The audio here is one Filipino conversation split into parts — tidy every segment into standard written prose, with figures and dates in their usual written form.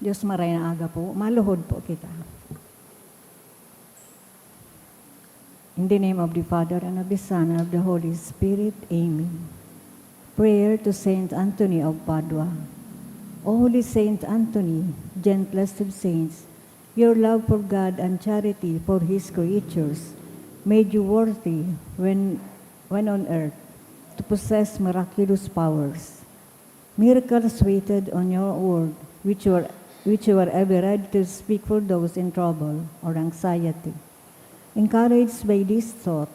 Diyos maray na aga po, maluhod po kita. In the name of the Father, and of the Son, and of the Holy Spirit, Amen. Prayer to Saint Anthony of Padua. O Holy Saint Anthony, gentlest of saints, your love for God and charity for His creatures made you worthy when on earth to possess miraculous powers. Miracles waited on your word, which you were ever ready to speak for those in trouble or anxiety. Encouraged by this thought,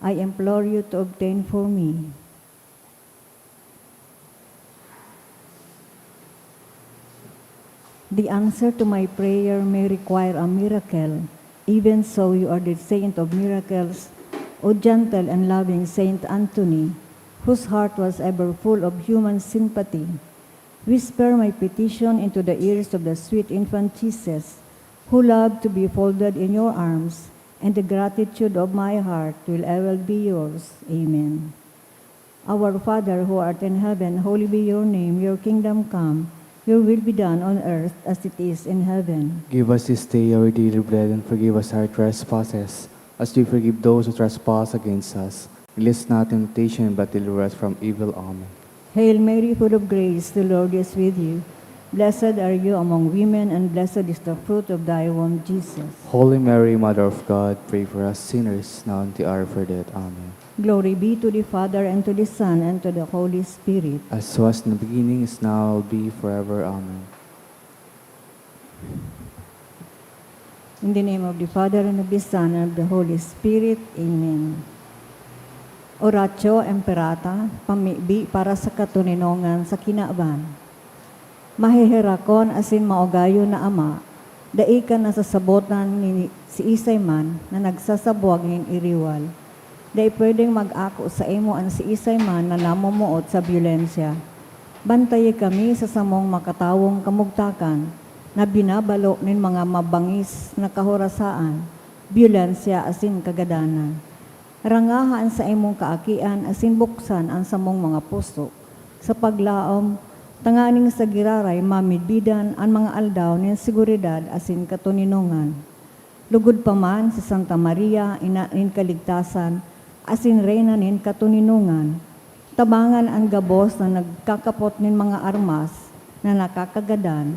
I implore you to obtain for me the answer to my prayer may require a miracle. Even so, you are the saint of miracles, O gentle and loving Saint Anthony, whose heart was ever full of human sympathy. Whisper my petition into the ears of the sweet infant Jesus, who loved to be folded in your arms, and the gratitude of my heart will ever be yours. Amen. Our Father, who art in heaven, hallowed be your name. Your kingdom come. Your will be done on earth as it is in heaven. Give us this day our daily bread, and forgive us our trespasses, as we forgive those who trespass against us. Lead us not into temptation, but deliver us from evil. Amen. Hail Mary, full of grace, the Lord is with you. Blessed are you among women, and blessed is the fruit of thy womb, Jesus. Holy Mary, Mother of God, pray for us sinners, now and at the hour of our death. Amen. Glory be to the Father, and to the Son, and to the Holy Spirit. As was in the beginning, is now, will be, forever. Amen. In the name of the Father, and of the Son, and of the Holy Spirit. Amen. Oratio Imperata, pamibi para sa katuninongan sa kinaaban. Mahihirakon asin maogayo na ama, daikan na sasabotan ni si Isay man na nagsasabuag ng iriwal. Dai pwedeng mag-ako sa imo an si Isay man na namumuot sa byulensya. Bantaye kami sa samong makatawong kamugtakan na binabalo nin mga mabangis na kahorasaan, byulensya asin kagadanan. Rangahan sa imong kaakian asin buksan ang samong mga puso. Sa paglaom, tanganing sa giraray mamidbidan ang mga aldaw ng seguridad asin katuninongan. Lugod pa man si Santa Maria, ina nin kaligtasan, asin reyna nin katuninongan. Tabangan ang gabos na nagkakapot nin mga armas na nakakagadan,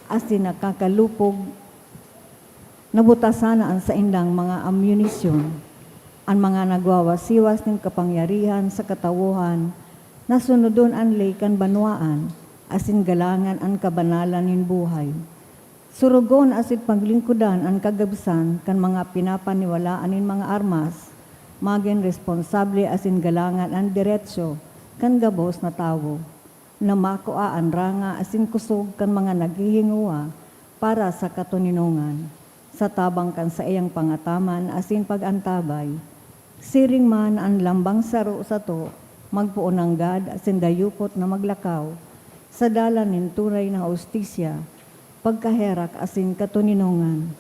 asin nakakalupog, nabutasan ang sa indang mga ammunisyon. Ang mga nagwawasiwas ng kapangyarihan sa katawuhan, nasunodon ang leikan banwaan, asin galangan ang kabanalan nin buhay. Surugon asin paglingkudan ang kagabsan kan mga pinapaniwalaan nin mga armas, maging responsable asin galangan ang diretsyo kan gabos na tawo. Namakoa ang ranga asin kusog kan mga naghihinguwa para sa katuninongan. Sa tabang kan sa iyang pangataman asin pagantabay. Siring man ang lambang saro sa to, magpuon ng gad asin dayupot na maglakaw, sa dalan nin tunay na hustisya, pagkaherak asin katuninongan.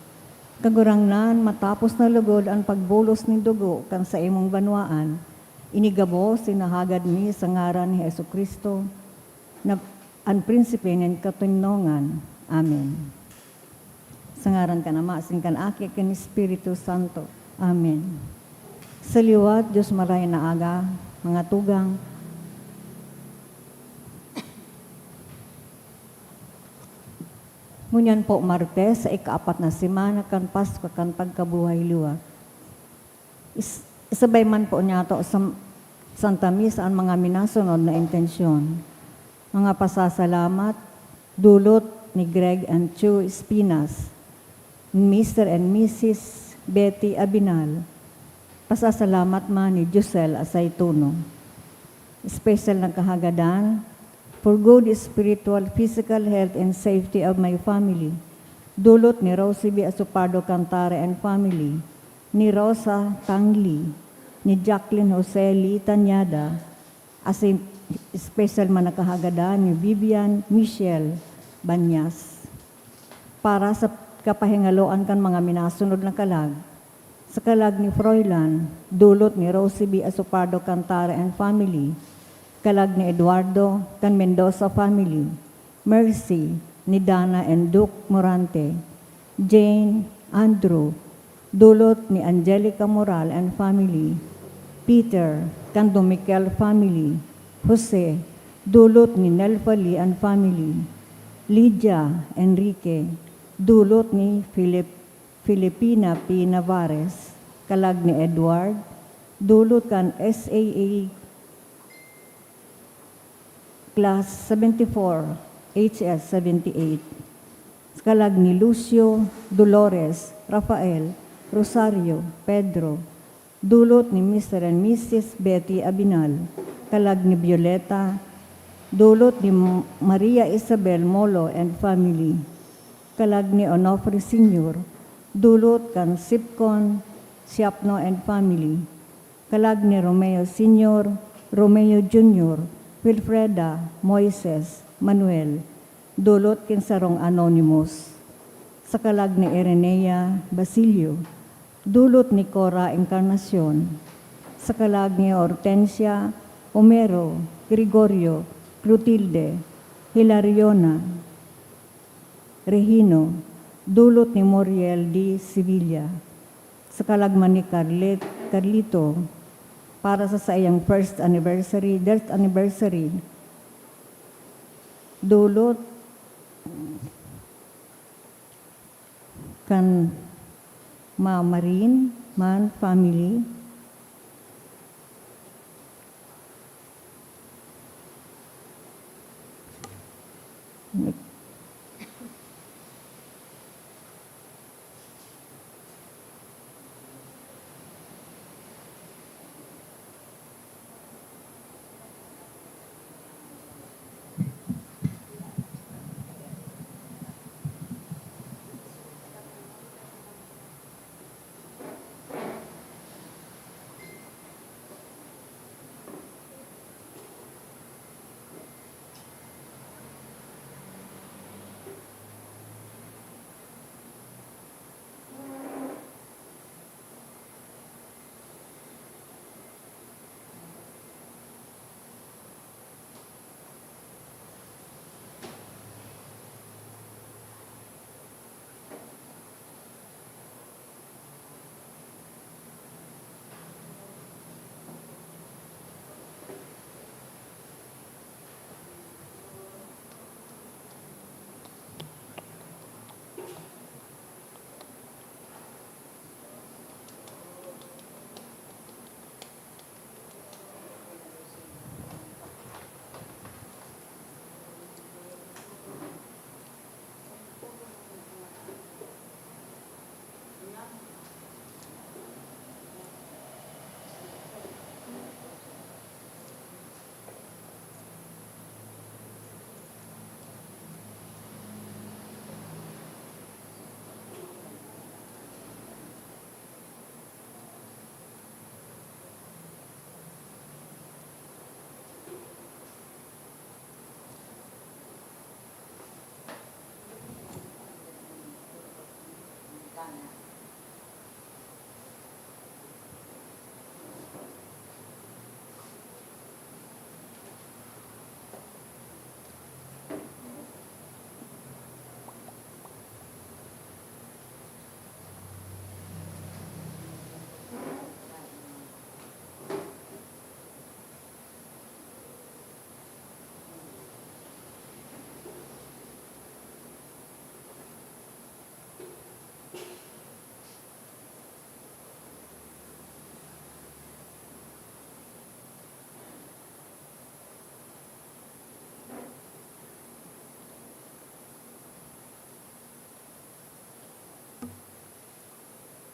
Kagurangnan matapos na lugod ang pagbulos ni dugo kan sa imong banwaan, inigabo sinahagad mi sa ngaran ni Jesucristo, na ang prinsipe ng katuninongan. Amen. Sa ngaran ka na asin kan aki kan Espiritu Santo. Amen. Sa liwat, Diyos maray na aga, mga tugang, ngunyan po Martes sa ikaapat na semana kan Pasko kan pagkabuhay liwat. Isabay man po niya to sa Santa Misa ang mga minasunod na intensyon. Mga pasasalamat, dulot ni Greg and Chu Espinas, Mr. and Mrs. Betty Abinal, pasasalamat man ni Josel Asaytuno. Special na kahagadan for good spiritual, physical health and safety of my family. Dulot ni Rosie B. Asupardo Cantare and family, ni Rosa Tangli, ni Jacqueline Jose Lee Tanyada, as in special man na kahagadan ni Vivian Michelle Banyas. Para sa kapahingaloan kan mga minasunod na kalag, sa kalag ni Froilan, dulot ni Rosie B. Asupardo Cantare and family, kalag ni Eduardo kan Mendoza family, Mercy, ni Dana and Duke Morante, Jane, Andrew, dulot ni Angelica Moral and family, Peter, Cando Miquel family, Jose, dulot ni Nelfa Lee and family, Lydia, Enrique, dulot ni Filipina P. Navarez, kalag ni Edward, dulot kan SAA Class 74, HS 78, kalag ni Lucio, Dolores, Rafael, Rosario, Pedro, dulot ni Mr. and Mrs. Betty Abinal, kalag ni Violeta, dulot ni Maria Isabel Molo and family, kalag ni Onofre Sr., dulot kan Sipcon, Siapno and family, kalag ni Romeo Sr., Romeo Jr., Wilfreda, Moises, Manuel, dulot kin sarong anonymous, sa kalag ni Irenea Basilio, dulot ni Cora Encarnacion, sa kalag ni Hortensia, Homero, Gregorio, Clotilde, Hilariona, Regino, dulot ni Moriel D. Sevilla, sa kalagman ni Carlito, para sa sayang death anniversary, dulot kan Ma Marin, Man family,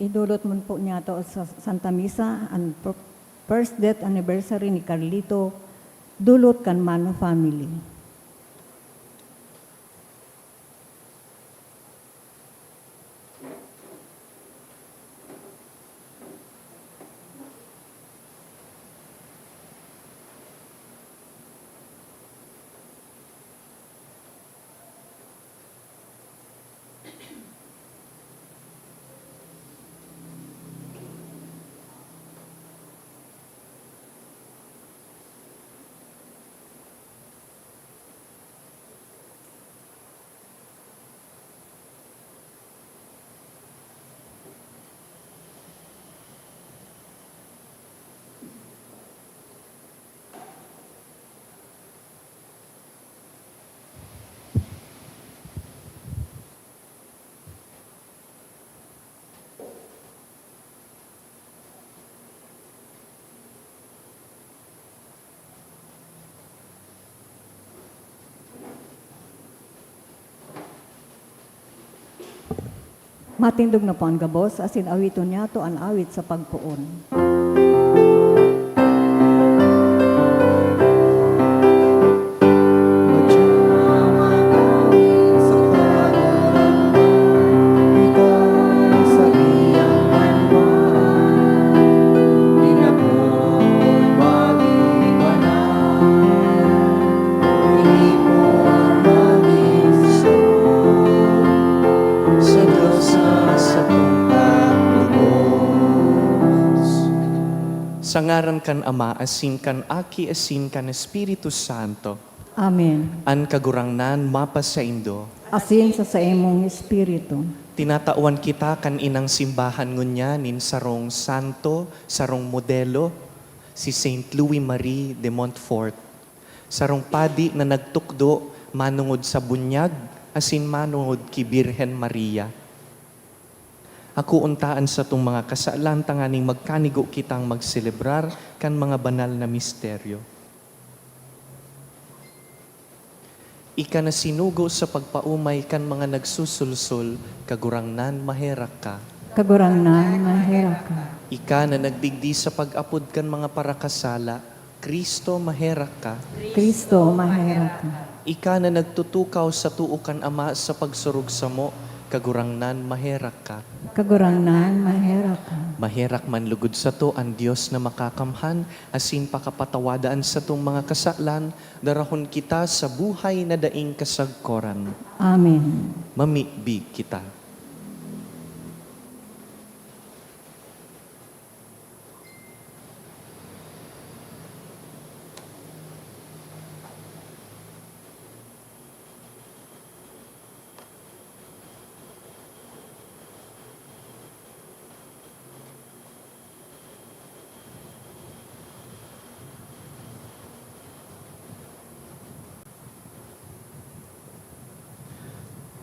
idulot mo po niya to sa Santa Misa ang first death anniversary ni Carlito, dulot kan Mano family. Matindog na po ang gabos, asin awiton niya to ang awit sa pagpuon. Sa ngaran kan Ama, asin kan Aki, asin kan Espiritu Santo, Amen. an kagurangnan mapa sa Indo, Asin sa imong espiritu. tinatawan kita kan inang simbahan ngunyanin sarong santo, sarong modelo, si Saint Louis Marie de Montfort. Sarong padi na nagtukdo manungod sa bunyag, asin manungod ki Birhen Maria. Ako untaan sa itong mga kasaalan tanganing magkanigo kitang magselebrar kan mga banal na misteryo. Ika na sinugo sa pagpaumay kan mga nagsusulsul, kagurangnan maherak ka. Kagurangnan, mahera ka. Ika na nagdigdi sa pag-apod kan mga parakasala, Kristo maherak ka. Kristo, mahera ka. Ika na nagtutukaw sa tuukan Ama sa pagsurug sa mo, kagurangnan maherak ka. Kagurangnan, mahera ka. Maherak man lugod sa to ang Diyos na makakamhan, asin pakapatawadaan sa tong mga kasalan, darahon kita sa buhay na daing kasagkoran. Amen. Mamibig kita.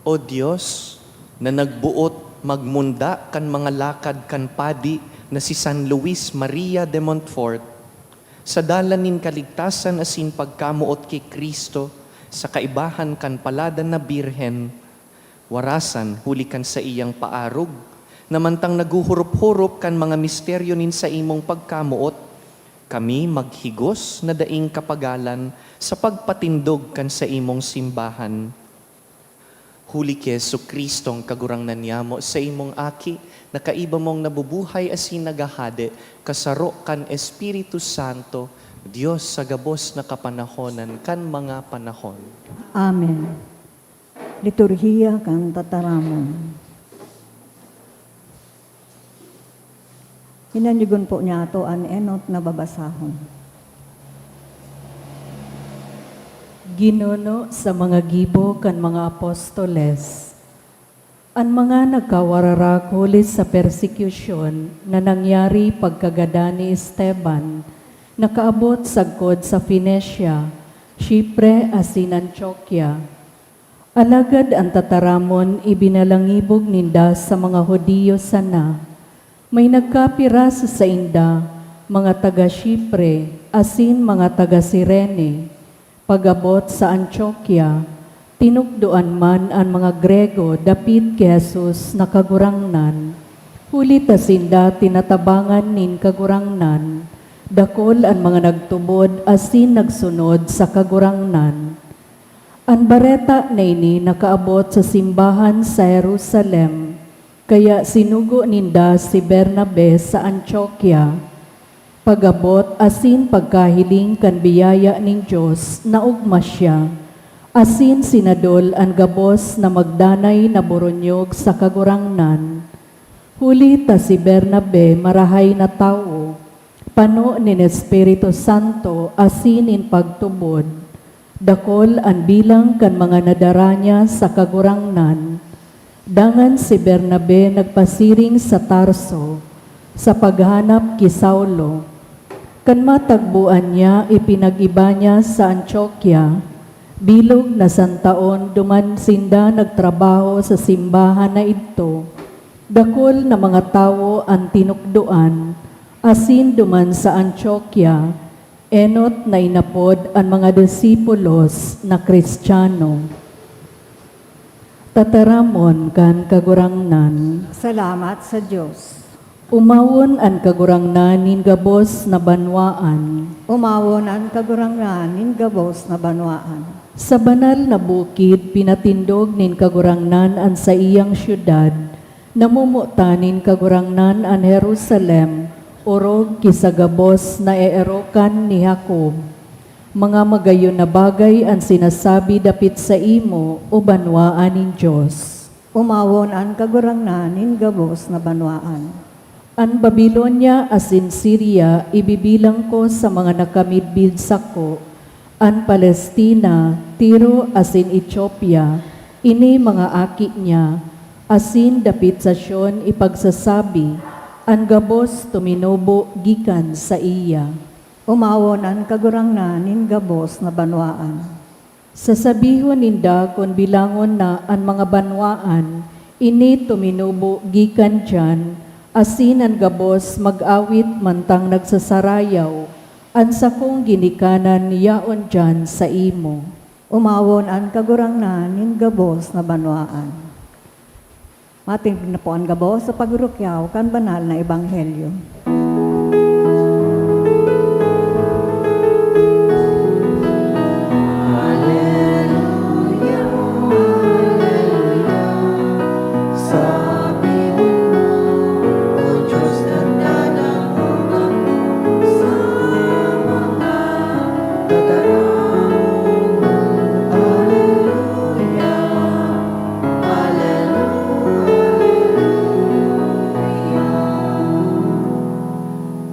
O Diyos, na nagbuot magmunda kan mga lakad kan padi na si San Luis Maria de Montfort, sa dalanin kaligtasan asin pagkamuot kay Kristo, sa kaibahan kan paladan na birhen, warasan huli kan sa iyang paarog, namantang naguhurup-hurup kan mga misteryo nin sa imong pagkamuot, kami maghigos na daing kapagalan sa pagpatindog kan sa imong simbahan. Huli kay Jesucristong kagurangnan niyamo sa imong aki, na kaiba mong nabubuhay asin nagahade, kasaro kan Espiritu Santo, Diyos sa gabos na kapanahonan kan mga panahon. Amen. Liturhiya kan tataramon. Hinanyugon po niya ito ang enot na babasahon. Ginuno sa mga gibo kan mga apostoles, ang mga nagkawararakulis sa persecution na nangyari pagkagada ni Esteban, nakaabot sagkod sa Phoenicia, Chipre asin Antioquia. Alagad ang tataramon ibinalangibog ninda sa mga Hudiyo sana. May nagkapira sa inda, mga taga Chipre asin mga taga Cirene. Pagabot sa Antioquia, tinukdoan man ang mga Grego dapit kay Jesus na kagurangnan. Huli ta sinda tinatabangan nin kagurangnan, dakol ang mga nagtubod asin nagsunod sa kagurangnan. Ang bareta na ini nakaabot sa simbahan sa Jerusalem, kaya sinugo ninda si Bernabe sa Antioquia. Pagabot asin pagkahiling kan biyaya ning Dios na ugma siya, asin sinadol ang gabos na magdanay na boronyog sa kagurangnan. Huli ta si Bernabe marahay na tao, pano nin Espiritu Santo asin in pagtubod, dakol ang bilang kan mga nadaranya sa kagurangnan. Dangan si Bernabe nagpasiring sa Tarso, sa paghanap ki Saulo. Kan matagbuan niya, ipinag-iba niya sa Antioquia. Bilog na santaon, duman sinda nagtrabaho sa simbahan na ito. Dakol na mga tao ang tinukduan, asin duman sa Antioquia, enot na inapod ang mga disipulos na Kristiyano. Tataramon kan kagurangnan, Salamat sa Diyos. umawon an kagurangnan nin gabos na banwaan. Umawon ang kagurangnan nin gabos na banwaan. Sa banal na bukid, pinatindog nin kagurangnan an sa iyang syudad, namumuta nin kagurangnan an Jerusalem, orog kisagabos na eerokan ni Jacob. Mga magayon na bagay ang sinasabi dapit sa imo o banwaan nin Diyos. Umawon ang kagurangnan nin gabos na banwaan. An Babilonia asin Syria ibibilang ko sa mga nakamidbid sako. An Palestina, Tiro asin Ethiopia, ini mga aki niya, asin dapit sa Sion ipagsasabi, an gabos tuminobo gikan sa iya. Umawon ang kagurangnan nin gabos na banwaan. Sasabihon ninda kung bilangon na ang mga banwaan, ini tuminubo gikan dyan, asin ang gabos mag-awit mantang nagsasarayaw, ang sakong ginikanan yaon dyan sa imo. Umawon ang kagurangnan nin gabos na banwaan. Mating na po ang gabos sa pagurukyaw kan banal na ebanghelyo.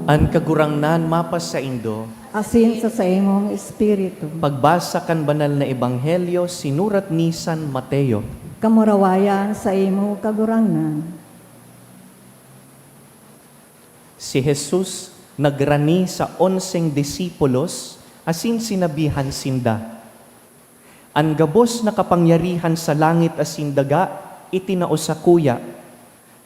An kagurangnan mapas sa Indo, Asin sa imong espiritu. pagbasa kan banal na ebanghelyo sinurat ni San Mateo. Kamurawayan sa imo kagurangnan. Si Jesus nagrani sa 11 disipulos asin sinabihan sinda. Ang gabos na kapangyarihan sa langit asin daga itinao sa kuya.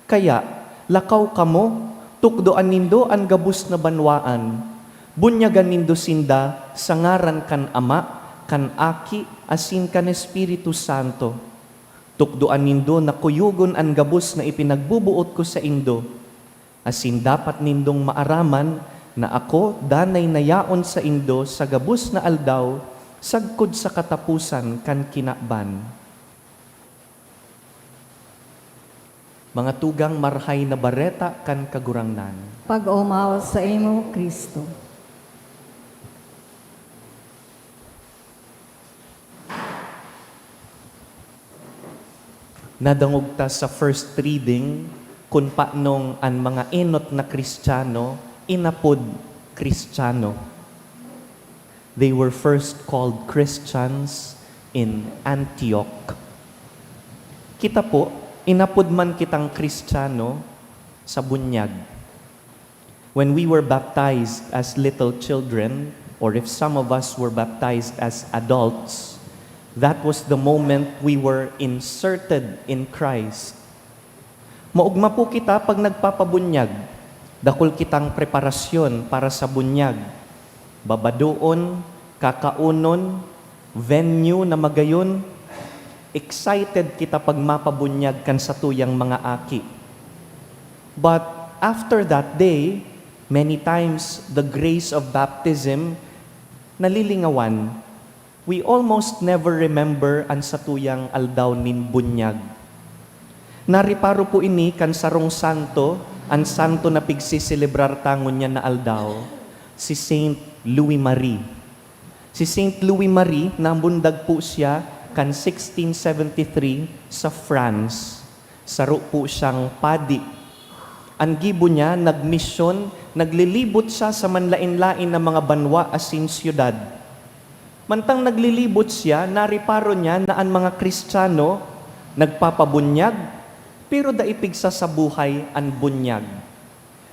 Kaya lakaw kamo tukdoan nindo ang gabos na banwaan. Bunyagan nindo sinda sa ngaran kan Ama, kan Aki, asin kan Espiritu Santo. Tukdoan nindo na kuyugon ang gabos na ipinagbubuot ko sa indo. Asin dapat nindong maaraman na ako danay nayaon sa indo sa gabos na aldaw, sagkod sa katapusan kan kinakban. Mga tugang marhay na bareta kan kagurangnan. Pag-umaw sa imo Kristo. Nadangog ta sa first reading kung paanong ang mga enot na Kristiyano inapod Kristiyano. They were first called Christians in Antioch. Kita po, inapod man kitang Kristiyano sa bunyag. When we were baptized as little children, or if some of us were baptized as adults, that was the moment we were inserted in Christ. Maugma po kita pag nagpapabunyag. Dakol kitang preparasyon para sa bunyag. Babadoon, kakaunon, venue na magayon, excited kita pag mapabunyag kan sa tuyang mga aki. But after that day, many times the grace of baptism nalilingawan. We almost never remember ang satuyang aldaw nin bunyag. Nariparo po ini kan sarong santo, ang santo na pigsiselebrar tangon niya na aldaw, si Saint Louis Marie. Si Saint Louis Marie, nambundag po siya kan 1673 sa France. Saro po siyang padi. Ang gibo niya, nagmisyon, naglilibot siya sa manlain-lain na mga banwa asin siyudad. Mantang naglilibot siya, nariparo niya na ang mga Kristiyano nagpapabunyag, pero daipig sa buhay ang bunyag.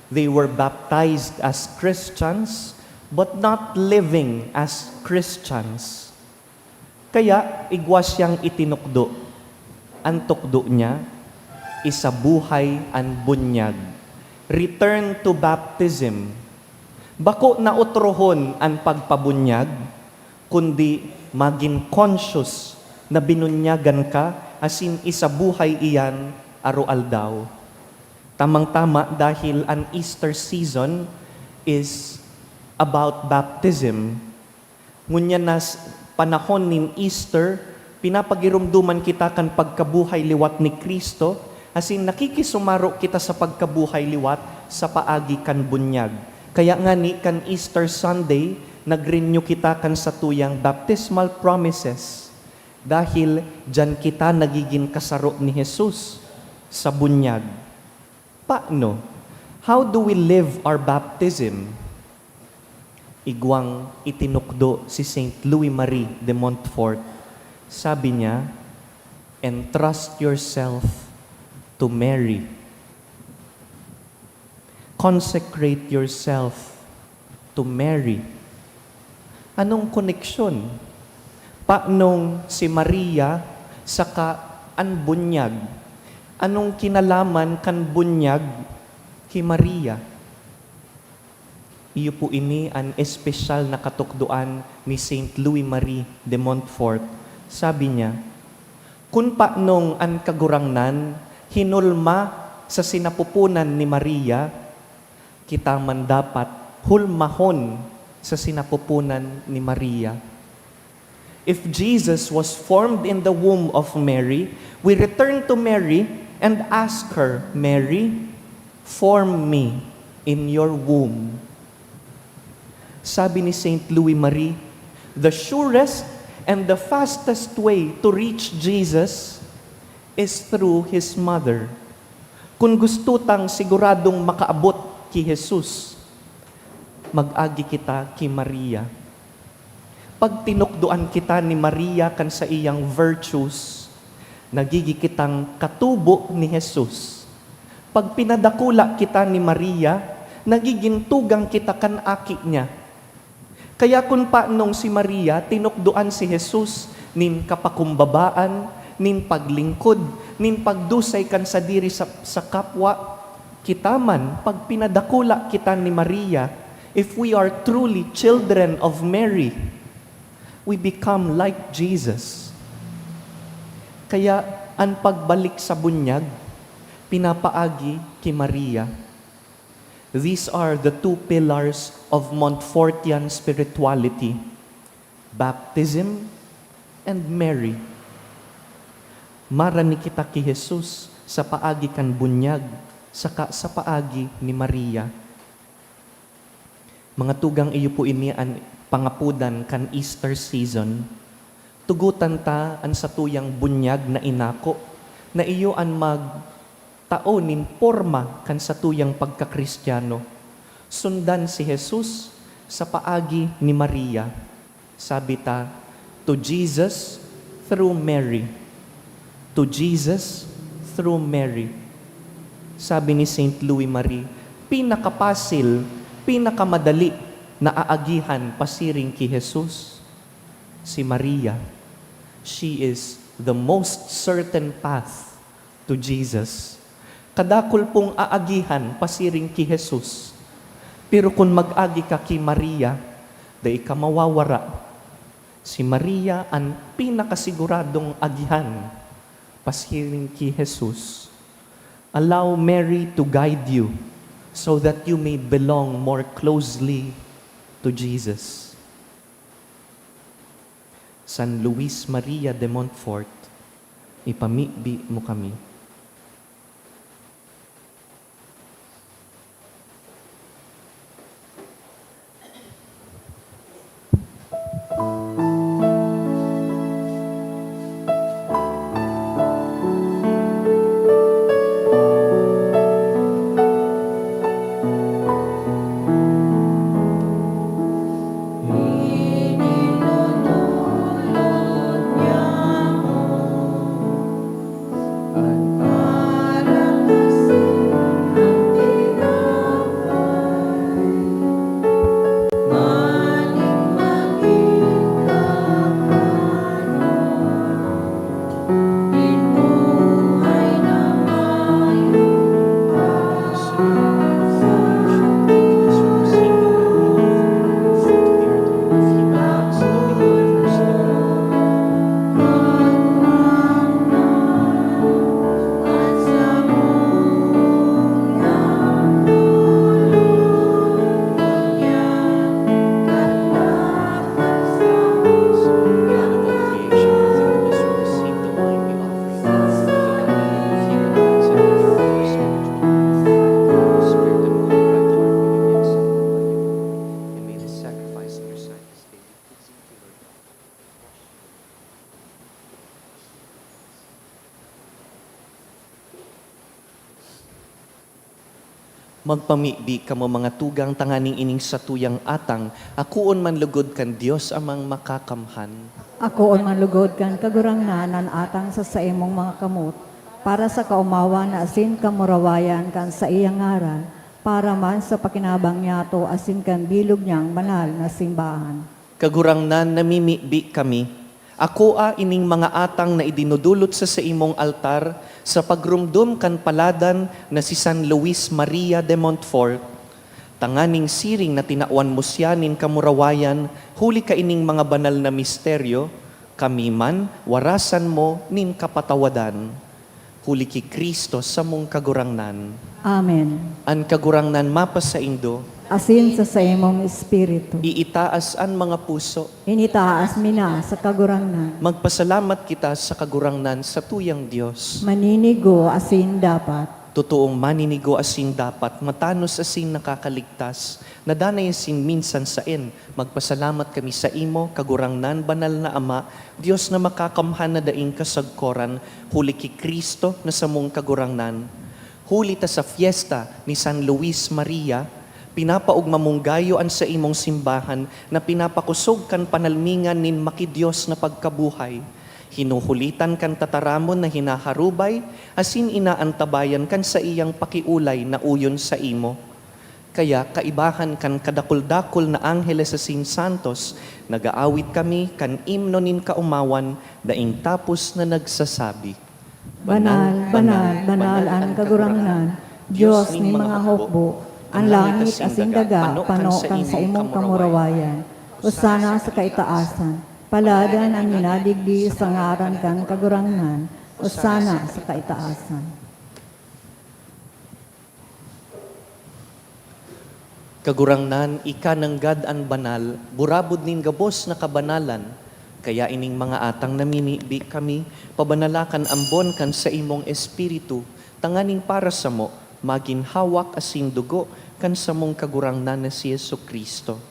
They were baptized as Christians, but not living as Christians. Kaya, igwas siyang itinukdo. Ang tukdo niya, isabuhay ang bunyag. Return to baptism. Bako na utrohon ang pagpabunyag, kundi maging conscious na binunyagan ka asin isabuhay iyan arualdaw. Tamang-tama dahil ang Easter season is about baptism. Ngunya nas panahon nin Easter, pinapagirumduman kita kan pagkabuhay liwat ni Kristo, asin nakikisumaro kita sa pagkabuhay liwat sa paagi kan bunyag. Kaya nga ni kan Easter Sunday, nag-renew kita kan sa tuyang baptismal promises. Dahil dyan kita nagiging kasaro ni Jesus sa bunyag. Paano? How do we live our baptism? Igwang itinukdo si Saint Louis Marie de Montfort. Sabi niya, entrust yourself to Mary. Consecrate yourself to Mary. Anong koneksyon? Paanong si Maria saka an bunyag? Anong kinalaman kan bunyag ki Maria? Iyo po ini an espesyal na katukduan ni Saint Louis Marie de Montfort. Sabi niya, kung paanong an kagurangnan hinulma sa sinapupunan ni Maria, kita man dapat hulmahon sa sinapupunan ni Maria. If Jesus was formed in the womb of Mary, we return to Mary and ask her, Mary, form me in your womb. Sabi ni Saint Louis Marie, the surest and the fastest way to reach Jesus is through His mother. Kung gusto tang siguradong makaabot ki Jesus, mag-agi kita ki Maria. Pag tinukduan kita ni Maria kan sa iyang virtues, nagigi kitang katubo ni Jesus. Pag pinadakula kita ni Maria, nagiging tugang kita kan aki niya. Kaya kung paanong si Maria, tinukduan si Jesus, nin kapakumbabaan, nin paglingkod, nin pagdusay kan sa diri sa kapwa, kita man, pag pinadakula kita ni Maria, if we are truly children of Mary, we become like Jesus. Kaya ang pagbalik sa bunyag, pinapaagi kay Maria. These are the two pillars of Montfortian spirituality, baptism and Mary. Marani kita ki Jesus sa paagi kan bunyag, saka sa paagi ni Maria. Mga tugang iyo po ini ang pangapudan kan Easter season, tugutan ta an sa tuyang bunyag na inako, na iyo an magtaonin porma kan sa tuyang pagkakristyano. Sundan si Jesus sa paagi ni Maria. Sabi ta, to Jesus through Mary. To Jesus through Mary. Sabi ni Saint Louis Marie, pinakapasil, pinakamadali na aagihan pasiring ki Jesus, si Maria. She is the most certain path to Jesus. Kadakol pong aagihan pasiring ki Jesus. Pero kung mag-agi ka ki Maria, day ka mawawara. Si Maria ang pinakasiguradong agihan pasiring ki Jesus. Allow Mary to guide you so that you may belong more closely to Jesus. San Luis Maria de Montfort, ipamibi mo kami. Magpamibi kamo mga tugang tanganing ining sa tuyang atang, akuon man lugod kan Dios amang makakamhan. Ako on manlugod kan kagurangnanan atang sa imong mga kamot, para sa kaumawa na asin kamurawayan kan sa iyang ngaran, para man sa pakinabang niyato asin kan bilog niyang banal na simbahan. Kagurangnan namimibi kami, ako ining mga atang na idinudulot sa imong altar, sa pagrumdum kan paladan na si San Luis Maria de Montfort, tanganing siring na tinawan mo siya nin kamurawayan, huli ka ining mga banal na misteryo, kami man warasan mo nin kapatawadan. Huli ki Kristo sa mong kagurangnan. Amen. An kagurangnan mapas sa indo, Asin sa imong espiritu. iitaas an mga puso. Initaas mina sa kagurangnan. Magpasalamat kita sa kagurangnan sa tuyang Diyos. Maninigo asin dapat. Totoong maninigo asin dapat, matanos asin nakakaligtas, nadanay asin minsan sain, magpasalamat kami sa imo, kagurangnan, banal na Ama, Diyos na makakamhan na daing kasagkoran, huli ki Kristo na sa mong kagurangnan. Huli ta sa fiesta ni San Luis Maria, pinapaugma mong gayoan sa imong simbahan na pinapakusog kan panalmingan nin makidiyos na pagkabuhay. Hinuhulitan kan tataramon na hinaharubay, asin inaantabayan kan sa iyang pakiulay na uyon sa imo. Kaya kaibahan kan kadakul-dakul na angeles asin santos, nagaawit kami kan imno nin kaumawan, daing tapos na nagsasabi, Banal, banal, banal ang kagurangnan, Diyos ni mga hukbo, ang langit asin daga, panokan sa imong kamurawayan. Usana sa kaitaasan, paladan ang minadigdi sa ngaran kan kagurangnan, usana sa kaitaasan. Kagurangnan, ika ng God ang banal, burabod nin gabos na kabanalan, kaya ining mga atang namimibi kami, pabanalakan ambon kan sa imong espiritu, tanganing para sa mo, maginhawak asin dugo, kan sa mong kagurangnan na si Yesu Kristo.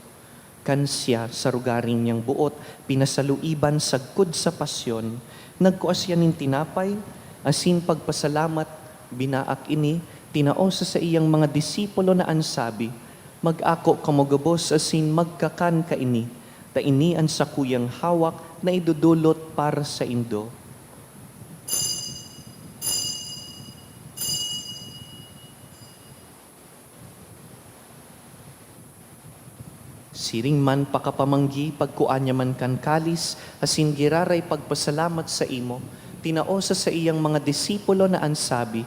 Kan siya sa rugaring niyang buot, pinasaluiban sagkod sa pasyon, nagkuasya nin tinapay, asin pagpasalamat, binaak ini, tinaosa sa iyang mga disipulo na ansabi, mag-ako kamugabos asin magkakan ka ini, ta ini ang sakuyang hawak na idudulot para sa indo. Siring man pakapamanggi, pagkuanya man kan kalis, asin giraray pagpasalamat sa imo, tinaosa sa iyang mga disipulo na ansabi,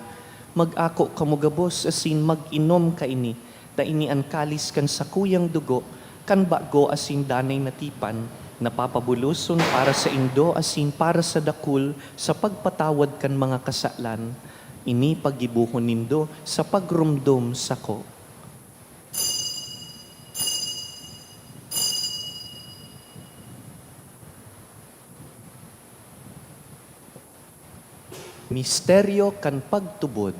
mag-ako kamugabos asin mag-inom ka ini, ta ini ang kalis kan sakuyang dugo, kan bago asin danay natipan, napapabuluson para sa indo asin para sa dakul, sa pagpatawad kan mga kasalan, ini pagibuhon nindo sa pagrumdum sako. Misteryo kan pagtubod.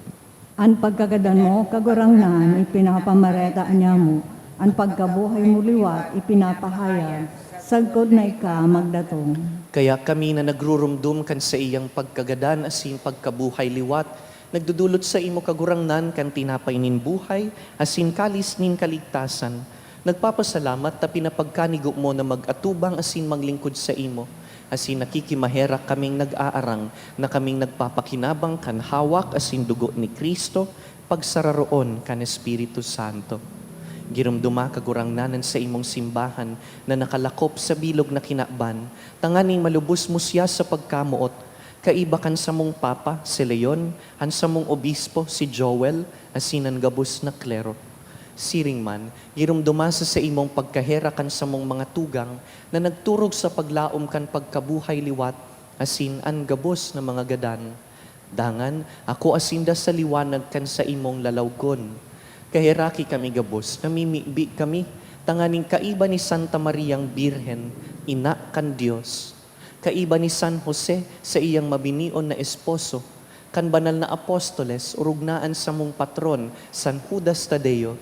Ang pagkagadan mo, kagurangnan, ipinapamareta niya mo. Ang pagkabuhay mo liwat, ipinapahayag. Sagkod na ika magdatong. Kaya kami na nagrurumdum kan sa iyang pagkagadan asin pagkabuhay liwat, nagdudulot sa imo kagurangnan kan tinapay nin buhay, asin kalis nin kaligtasan. Nagpapasalamat ta pinapagkanigo mo na mag-atubang asin maglingkod sa imo. Asin nakikimahera kaming nag-aarang na kaming nagpapakinabang kan hawak asin dugo ni Kristo, pagsararoon kan Espiritu Santo. Girumduma kagurangnanan sa imong simbahan na nakalakop sa bilog na kinakban, tanganing malubos mo siya sa pagkamuot, kaiba kan sa mong Papa, si Leon, han sa mong Obispo, si Joel, asinan gabos na klero. Siring man, girumduma sa imong pagkahera kan sa mong mga tugang na nagturog sa paglaom kan pagkabuhay liwat, asin an gabos na mga gadan. Dangan, ako asinda sa liwanag kan sa imong lalawgon. Kahiraki kami gabos, namimibi kami, tanganing kaiba ni Santa Mariang Birhen, ina kan Diyos. Kaiba ni San Jose sa iyang mabinion na esposo, kan banal na apostoles, urugnaan sa mong patron, San Judas Tadeo,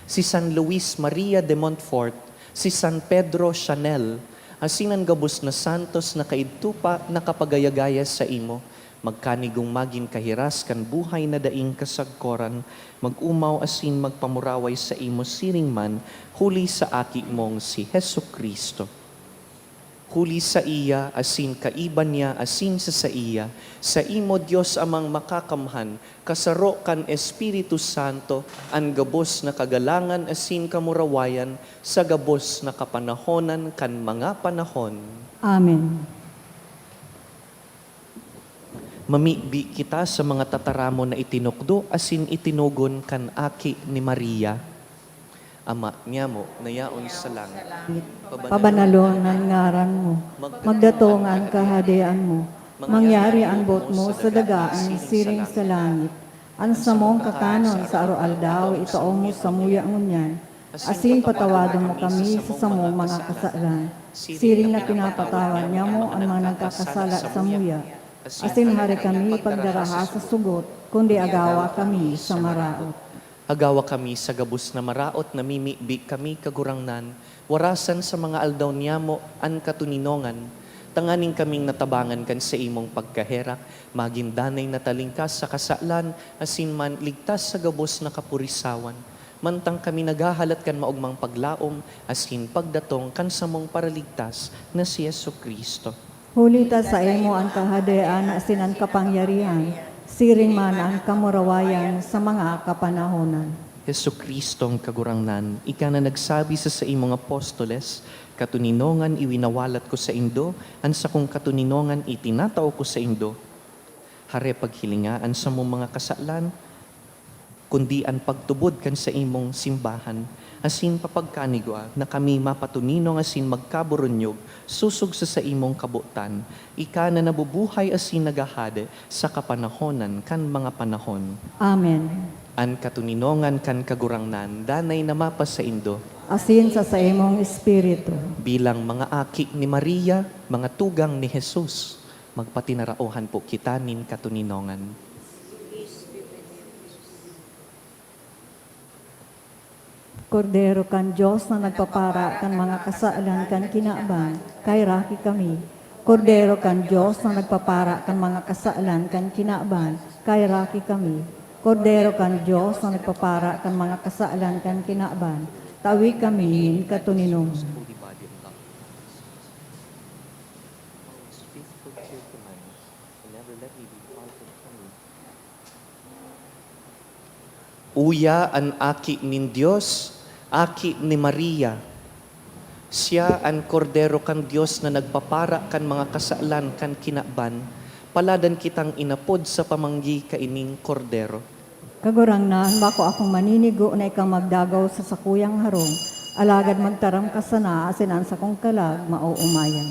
si San Luis Maria de Montfort, si San Pedro Chanel, asinan gabos na santos na kaidtupa na kapagayagaya sa imo, magkanigong magin kahiras kan buhay na daing kasagkoran, magumaw asin magpamuraway sa imo siring man, huli sa aki mong si Hesu Kristo. Huli sa iya, asin kaiban niya, asin sa iya, sa imo Diyos amang makakamhan, kasaro kan Espiritu Santo, ang gabos na kagalangan, asin kamurawayan, sa gabos na kapanahonan kan mga panahon. Amen. Mamibi kita sa mga tataramo na itinukdo, asin itinugon kan aki ni Maria. Ama niya mo, nayaon sa langit. Pabanalon ang ngaran mo, magdatong ang kahadian mo, mangyari ang bot mo sa dagaan siring sa langit. Ang samong kakanon sa aroaldaw, itao mo sa muya ngunyan, asin patawadon mo kami sa samong mga kasalan. Siring na pinapatawad niya mo ang mga nagkakasala sa muya, asin hari kami pagdaraha sa sugot, kundi agawa kami sa maraot. Agawa kami sa gabos na maraot, namimibi kami kagurangnan, warasan sa mga aldaw niya mo an katuninongan, tanganing kaming natabangan kan sa imong pagkaherak, maging danay na talingkas sa kasalan, asin man ligtas sa gabos na kapurisawan. Mantang kami naghahalat kan maugmang paglaom, asin pagdatong kan samong paraligtas na si Yesu Kristo. Hulita sa imo ang kahadian asin ang kapangyarihan, siring man ang kamurawayan sa mga kapanahonan. Yesu Kristong kagurangnan, ika na nagsabi sa imong apostoles, katuninongan iwinawalat ko sa indo, an sa kong katuninongan itinatao ko sa indo. Hare paghilingaan sa mong mga kasalan, kundi ang pagtubod kan sa imong simbahan, asin papagkanigwa na kami mapatuninong asin magkaburunyog, susog sa imong kabutan, ika na nabubuhay asin nagahade sa kapanahonan kan mga panahon. Amen. An katuninongan kan kagurangnan, danay na mapa sa indo, Asin sa imong espiritu. bilang mga aki ni Maria, mga tugang ni Jesus, magpatinarauhan po kita nin katuninongan. Kordero kan Diyos na nagpapara kan mga kasaalan kan kinaaban, kay raki kami. Kordero kan Diyos na nagpapara kan mga kasaalan kan kinaaban, kay raki kami. Kordero kan Diyos na nagpapara kan mga kasaalan kan kinaaban, tawi kami katuninong. Uya an aki nin Diyos, aki ni Maria. Siya ang kordero kan Diyos na nagpapara kan mga kasalan kan kinaban, paladan kitang inapod sa pamanggi kaining kordero. Kagurangnan, bako akong maninigo na ikaw magdagaw sa sakuyang harong, alagad magtaram ka sana, asinan sa kong kalag, mauumayan.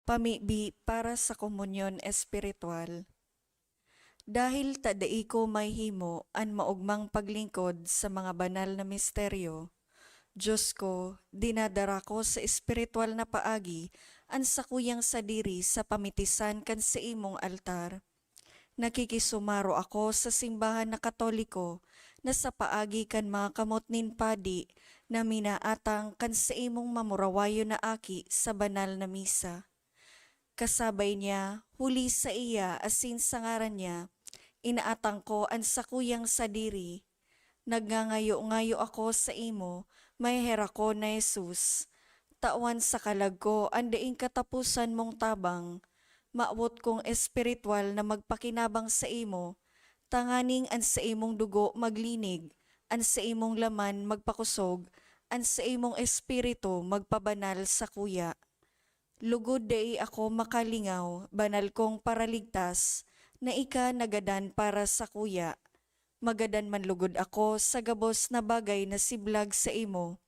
Pamibi para sa komunyon espiritual. Dahil tadai ko may himo an maugmang paglingkod sa mga banal na misteryo, Diyos ko, dinadara ko sa espiritual na paagi an sakuyang sadiri sa pamitisan kan sa imong altar. Nakikisumaro ako sa simbahan na Katoliko na sa paagi kan mga kamot nin padi na minaatang kan sa imong mamurawayo na aki sa banal na misa. Kasabay niya, huli sa iya asin sa ngaran niya, inaatang ko ang sakuyang sadiri. Nagngangayo-ngayo ako sa imo, may hera ko na Jesus. Tawan sa kalag ko, andaing katapusan mong tabang. Maawot kong espiritual na magpakinabang sa imo, tanganing an sa imong dugo maglinig, an sa imong laman magpakusog, an sa imong espiritu magpabanal sa kuya. Lugod dai ako makalingaw, banal kong paraligtas, na ika nagadan para sa kuya. Magadan man lugod ako sa gabos na bagay na siblag sa imo.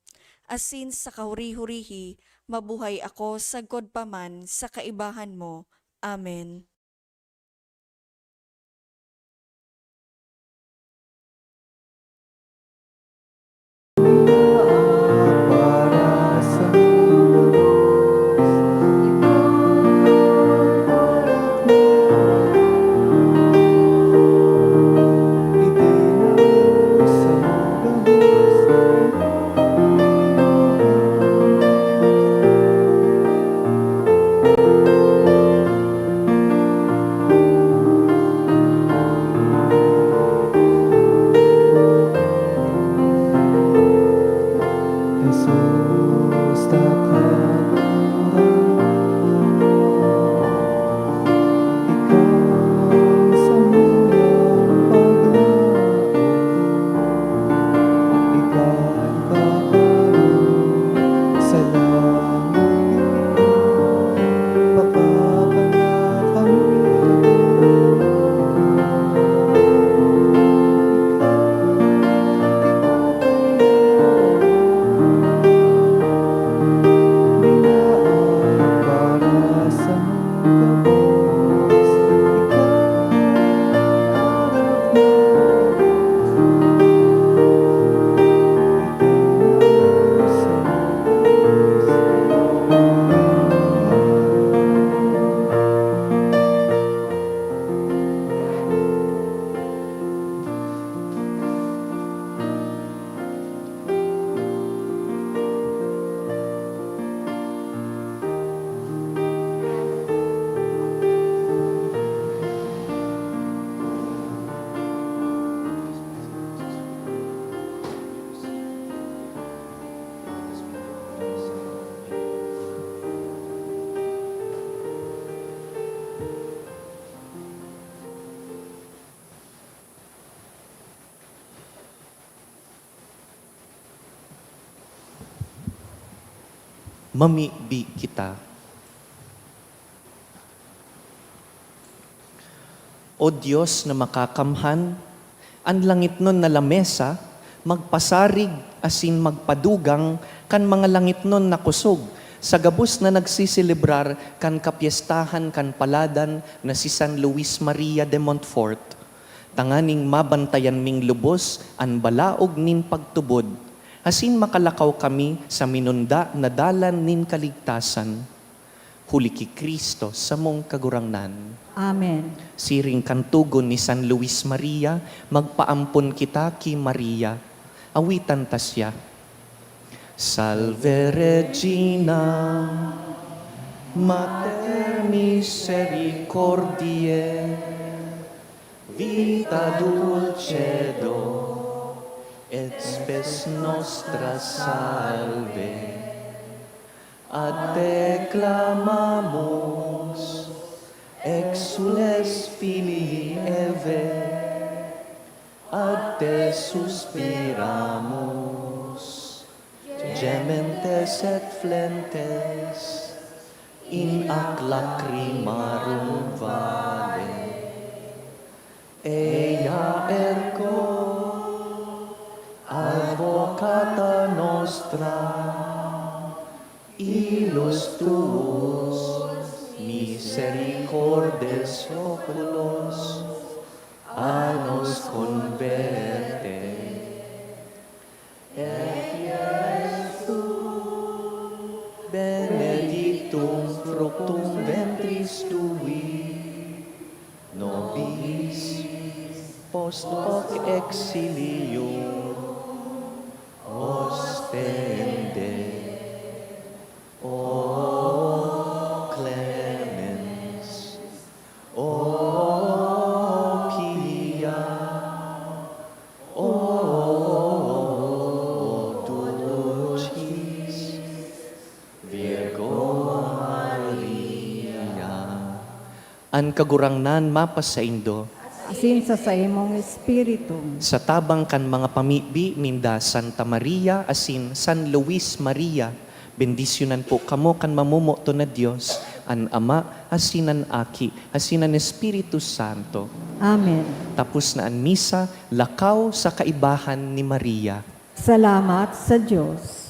Asin sa kahuri-hurihi, mabuhay ako sagkod paman sa kaibahan mo. Amen. Para sa mamibi kita. O Diyos na makakamhan, ang langit nun na lamesa, magpasarig asin magpadugang kan mga langit nun na kusog, sa gabos na nagsisilibrar kan kapiestahan kan paladan na si San Luis Maria de Montfort, tanganing mabantayan ming lubos an balaog nin pagtubod, asin makalakaw kami sa minunda na dalan nin kaligtasan. Huli ki Kristo sa mong kagurangnan. Amen. Siring kantugon ni San Luis Maria, magpaampon kita ki Maria. Awitan tasya. Salve Regina, Mater misericordiae, vita dulcedo, et spes nostra salve. A te clamamus, exules filii Eve, a te suspiramus, gementes et flentes, in ac lacrimarum vale. Ea ergo, advocata nostra, ilus tuus, misericordes oculos, a nos converte. Et Iesu, benedictum fructum ventris tui, nobis post hoc exilium ostende. O clemens, O pia, O dulcis Virgo Maria. An kagurangnan mapasaindo, Asin sa imong espiritu. sa tabang kan mga pamibi minda Santa Maria asin San Luis Maria, bendisyonan po kamo kan mamumuto na Diyos, an Ama, asinan Aki, asinan Espiritu Santo. Amen. Tapos na an misa, lakaw sa kaibahan ni Maria. Salamat sa Diyos.